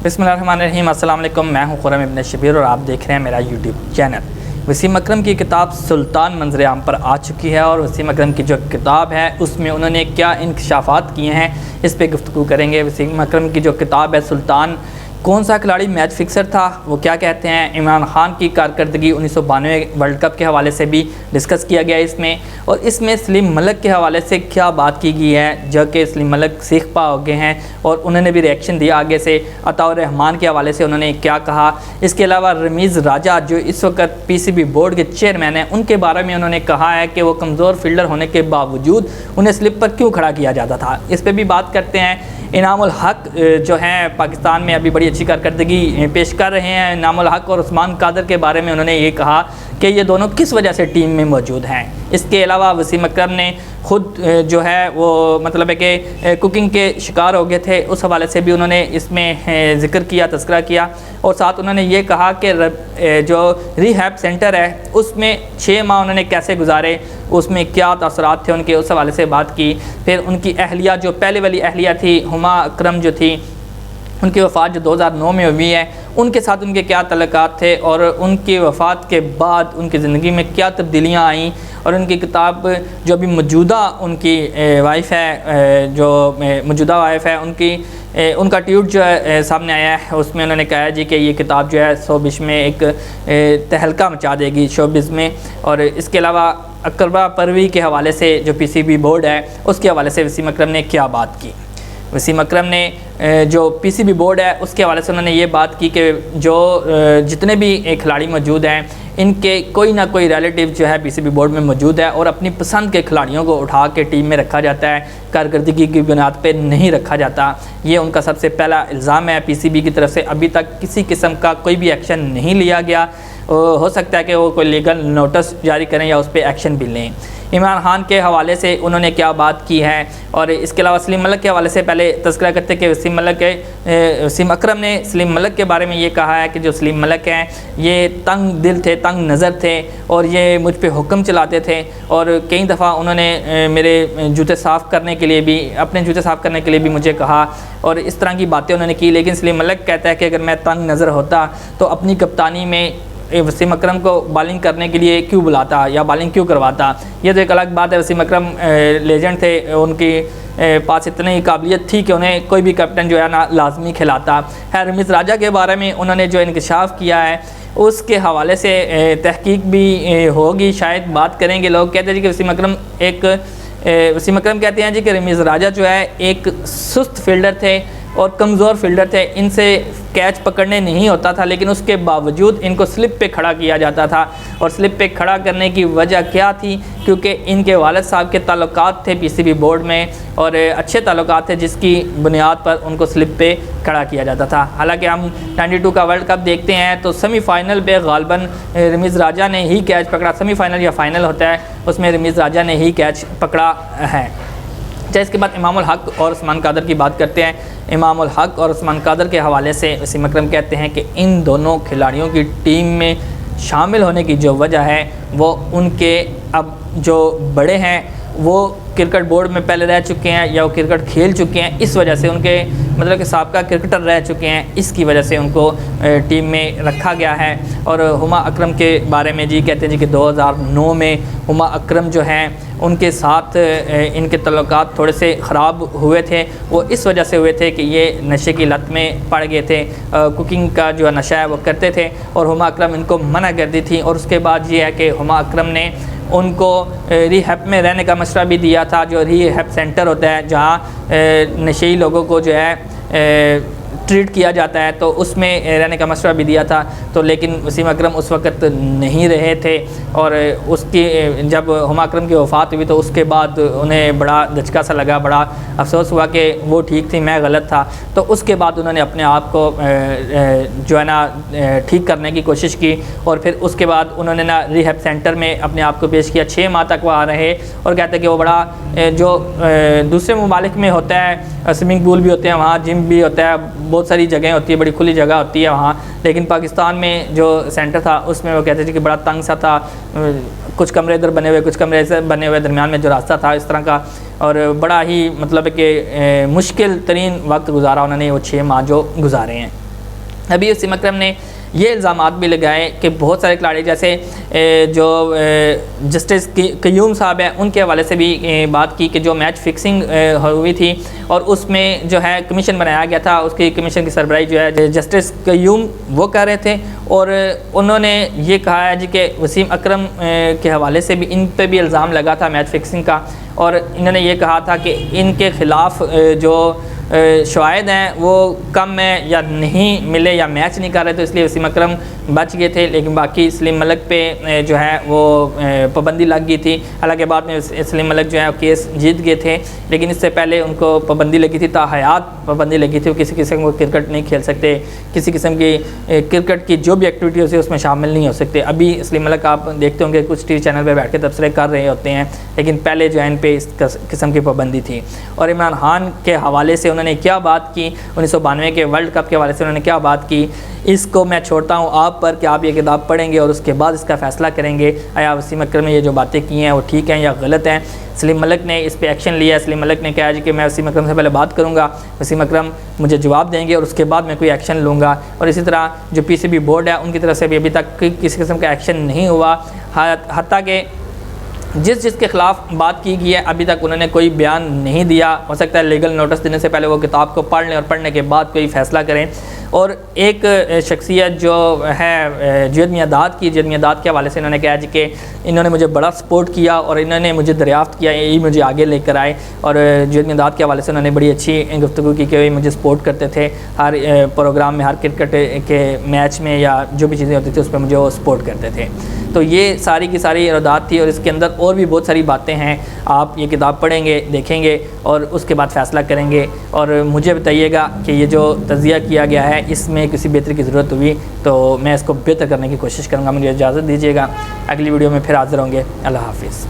बिस्मिल्लाहिर्रहमानिर्रहीम। अस्सलाम वालेकुम। मैं हूं खुर्रम इब्न शबीर और आप देख रहे हैं मेरा यूट्यूब चैनल। वसीम अकरम की किताब सुल्तान मंज़र आम पर आ चुकी है और वसीम अकरम की जो किताब है उसमें उन्होंने क्या इंकशाफात किए हैं इस पर गुफ्तगू करेंगे। वसीम अकरम की जो किताब है सुल्तान, कौन सा खिलाड़ी मैच फिक्सर था, वो क्या कहते हैं, इमरान खान की कारकर्दगी 1992 वर्ल्ड कप के हवाले से भी डिस्कस किया गया इसमें, और इसमें सलीम मलिक के हवाले से क्या बात की गई है, जो कि सलीम मलिक सीख पा हो गए हैं और उन्होंने भी रिएक्शन दिया आगे से। अताउर रहमान के हवाले से उन्होंने क्या कहा। इसके अलावा रमीज़ राजा जो इस वक्त पीसीबी बोर्ड के चेयरमैन हैं, उनके बारे में उन्होंने कहा है कि वो कमज़ोर फील्डर होने के बावजूद उन्हें स्लिप पर क्यों खड़ा किया जाता था। इस पर भी बात करते हैं। इनामुल हक जो हैं पाकिस्तान में अभी बड़ी अच्छी कारकर्दगी पेश कर रहे हैं। इनामुल हक और उस्मान कादर के बारे में उन्होंने ये कहा कि ये दोनों किस वजह से टीम में मौजूद हैं। इसके अलावा वसीम अकरम ने ख़ुद जो है वो मतलब है कि कुकिंग के शिकार हो गए थे, उस हवाले से भी उन्होंने इसमें ज़िक्र किया, तज़किरा किया। और साथ उन्होंने ये कहा कि जो रिहैब सेंटर है उसमें 6 माह उन्होंने कैसे गुजारे, उसमें क्या तअसुरात थे उनके, उस हवाले से बात की। फिर उनकी अहलिया जो पहले वाली अहलिया थी हुमा अकरम जो थी, उनकी वफ़ात जो 2009 में हुई है, उनके साथ उनके क्या तल्लुकात थे और उनकी वफ़ात के बाद उनकी ज़िंदगी में क्या तब्दीलियाँ आईं। और उनकी किताब जो अभी मौजूदा उनकी वाइफ है, जो मौजूदा वाइफ है, उनका ट्वीट जो है सामने आया है, उसमें उन्होंने कहा जी कि ये किताब जो है शोबिश में एक तहलका मचा देगी शोबिज़ में। और इसके अलावा अकबा परवी के हवाले से जो पीसीबी बोर्ड है उसके हवाले से वसीम अकरम ने क्या बात की। वसीम अकरम ने जो पीसीबी बोर्ड है उसके हवाले से उन्होंने ये बात की कि जो जितने भी खिलाड़ी मौजूद हैं इनके कोई ना कोई रिलेटिव जो है पीसीबी बोर्ड में मौजूद है और अपनी पसंद के खिलाड़ियों को उठा के टीम में रखा जाता है, कारकर्दगी की बुनियाद पे नहीं रखा जाता। ये उनका सबसे पहला इल्ज़ाम है। पीसीबी की तरफ से अभी तक किसी किस्म का कोई भी एक्शन नहीं लिया गया। हो सकता है कि वो कोई लीगल नोटिस जारी करें या उस पर एक्शन भी लें। इमरान खान के हवाले से उन्होंने क्या बात की है। और इसके अलावा सलीम मलिक के हवाले से पहले तज़किरा करते कि वसीम अकरम ने सलीम मलिक के बारे में ये कहा है कि जो सलीम मलिक हैं ये तंग दिल थे, तंग नज़र थे और ये मुझ पे हुक्म चलाते थे। और कई दफ़ा उन्होंने मेरे जूते साफ़ करने के लिए भी, अपने जूते साफ़ करने के लिए भी मुझे कहा और इस तरह की बातें उन्होंने की। लेकिन सलीम मलिक कहता है कि अगर मैं तंग नज़र होता तो अपनी कप्तानी में वसीम अकरम को बॉलिंग करने के लिए क्यों बुलाता या बॉलिंग क्यों करवाता। ये तो एक अलग बात है। वसीम अकरम लेजेंड थे, उनकी पास इतनी काबिलियत थी कि उन्हें कोई भी कैप्टन जो है ना लाजमी खिलाता है। रमीज़ राजा के बारे में उन्होंने जो इंकशाफ किया है उसके हवाले से तहकीक भी होगी, शायद बात करेंगे। लोग कहते हैं कि वसीम अकरम कहते हैं जी कि रमीज़ राजा जो है एक सुस्त फील्डर थे और कमज़ोर फील्डर थे, इनसे कैच पकड़ने नहीं होता था, लेकिन उसके बावजूद इनको स्लिप पे खड़ा किया जाता था। और स्लिप पे खड़ा करने की वजह क्या थी, क्योंकि इनके वालिद साहब के ताल्लुकात थे पीसीबी बोर्ड में और अच्छे ताल्लुकात थे जिसकी बुनियाद पर उनको स्लिप पे खड़ा किया जाता था। हालांकि हम 92 का वर्ल्ड कप देखते हैं तो सेमीफाइनल पे गालबन रमीज़ राजा ने ही कैच पकड़ा। सेमीफाइनल या फाइनल होता है उसमें रमीज़ राजा ने ही कैच पकड़ा है। इसके बाद इमामुल हक और उस्मान कादर की बात करते हैं। इमामुल हक और उस्मान कादर के हवाले से वसीम अकरम कहते हैं कि इन दोनों खिलाड़ियों की टीम में शामिल होने की जो वजह है वो उनके अब जो बड़े हैं वो क्रिकेट बोर्ड में पहले रह चुके हैं या वो क्रिकेट खेल चुके हैं, इस वजह से उनके मतलब कि साबका क्रिकेटर रह चुके हैं, इसकी वजह से उनको टीम में रखा गया है। और हुमा अकरम के बारे में जी कहते हैं जी कि 2009 में हुमा अकरम जो हैं उनके साथ इनके तल्लुकात थोड़े से ख़राब हुए थे। वो इस वजह से हुए थे कि ये नशे की लत में पड़ गए थे, कुकिंग का जो नशा है वो करते थे और हुमा अकरम इनको मना कर दी थी। और उसके बाद ये है कि हुमा अकरम ने उनको रिहैब में रहने का मशवरा भी दिया था, जो रिहैब सेंटर होता है जहाँ नशेई लोगों को जो है ट्रीट किया जाता है, तो उसमें रहने का मशवरा भी दिया था। तो लेकिन वसीम अकरम उस वक़्त नहीं रहे थे और उसकी जब हुमा अकरम की वफ़ात हुई तो उसके बाद उन्हें बड़ा धचका सा लगा, बड़ा अफसोस हुआ कि वो ठीक थी, मैं गलत था। तो उसके बाद उन्होंने अपने आप को जो है ना ठीक करने की कोशिश की और फिर उसके बाद उन्होंने ना रिहैब सेंटर में अपने आप को पेश किया। 6 माह तक वहाँ रहे और कहते हैं कि वो बड़ा जो दूसरे ममालिक में होता है, स्विमिंग पूल भी होते हैं वहाँ, जिम भी होता है, बहुत सारी जगह होती है, बड़ी खुली जगह होती है वहाँ। लेकिन पाकिस्तान में जो सेंटर था उसमें वो कहते थे कि बड़ा तंग सा था, कुछ कमरे इधर बने हुए, कुछ कमरे ऐसे बने हुए, दरमियान में जो रास्ता था इस तरह का, और बड़ा ही मतलब कि मुश्किल तरीन वक्त गुजारा उन्होंने वो 6 माह जो गुजारे हैं। ابھی وسیم اکرم نے یہ الزامات بھی لگائے کہ بہت سارے کھلاڑی جیسے جو جسٹس قیوم صاحب ہیں ان کے حوالے سے بھی بات کی کہ جو میچ فکسنگ ہوئی تھی اور اس میں جو ہے کمیشن بنایا گیا تھا، اس کی کمیشن کی سربراہی جو ہے جسٹس قیوم وہ کر رہے تھے، اور انہوں نے یہ کہا ہے جی کہ وسیم اکرم کے حوالے سے بھی ان پہ بھی الزام لگا تھا میچ فکسنگ کا، اور انہوں نے یہ کہا تھا کہ ان کے خلاف جو شواہد ہیں وہ کم ہیں یا نہیں ملے یا میچ نہیں کر رہے، تو اس لیے وسیم اکرم بچ گئے تھے، لیکن باقی سلیم ملک پہ جو ہے وہ پابندی لگ گئی تھی۔ حالانکہ بعد میں سلیم ملک جو ہے کیس جیت گئے تھے، لیکن اس سے پہلے ان کو پابندی لگی تھی، تا حیات پابندی لگی تھی، وہ کسی قسم کو کرکٹ نہیں کھیل سکتے، کسی قسم کی کرکٹ کی جو بھی ایکٹیویٹی ہوتی ہے اس میں شامل نہیں ہو سکتے۔ ابھی سلیم ملک آپ دیکھتے ہوں گے کچھ ٹی وی چینل پہ بیٹھ کے تبصرے کر رہے ہوتے ہیں، لیکن پہلے جو ہے ان پہ اس قسم کی پابندی تھی۔ اور عمران خان کے حوالے سے انہوں نے کیا بات کی، 1992 کے ورلڈ کپ کے حوالے سے انہوں نے کیا بات کی، اس کو میں چھوڑتا ہوں آپ پر کہ آپ یہ کتاب پڑھیں گے اور اس کے بعد اس کا فیصلہ کریں گے آیا وسیم اکرم نے یہ جو باتیں کی ہیں وہ ٹھیک ہیں یا غلط ہیں۔ سلیم ملک نے اس پہ ایکشن لیا، سلیم ملک نے کہا جی کہ میں وسیم اکرم سے پہلے بات کروں گا، وسیم اکرم مجھے جواب دیں گے اور اس کے بعد میں کوئی ایکشن لوں گا۔ اور اسی طرح جو پی سی بی بورڈ ہے ان کی طرف سے بھی ابھی تک کسی قسم کا ایکشن نہیں ہوا، حتیٰ کہ جس کے خلاف بات کی گئی ہے ابھی تک انہوں نے کوئی بیان نہیں دیا۔ ہو سکتا ہے لیگل نوٹس دینے سے پہلے وہ کتاب کو پڑھ لیں اور پڑھنے کے بعد کوئی فیصلہ کریں۔ اور ایک شخصیت جو ہے جوید میاں داد کے حوالے سے انہوں نے کہا جی کہ انہوں نے مجھے بڑا سپورٹ کیا اور انہوں نے مجھے دریافت کیا، یہ مجھے آگے لے کر آئے، اور جوید میاں داد کے حوالے سے انہوں نے بڑی اچھی گفتگو کی کہ مجھے سپورٹ کرتے تھے ہر پروگرام میں، ہر کرکٹ کے میچ میں یا جو بھی چیزیں ہوتی تھیں اس پہ مجھے وہ سپورٹ کرتے تھے۔ تو یہ ساری کی ساری ایرادات تھی، اور اس کے اندر اور بھی بہت ساری باتیں ہیں۔ آپ یہ کتاب پڑھیں گے، دیکھیں گے اور اس کے بعد فیصلہ کریں گے، اور مجھے بتائیے گا کہ یہ جو تجزیہ کیا گیا ہے اس میں کسی بہتری کی ضرورت ہوئی تو میں اس کو بہتر کرنے کی کوشش کروں گا۔ مجھے اجازت دیجیے گا، اگلی ویڈیو میں پھر حاضر ہوں گے۔ اللہ حافظ۔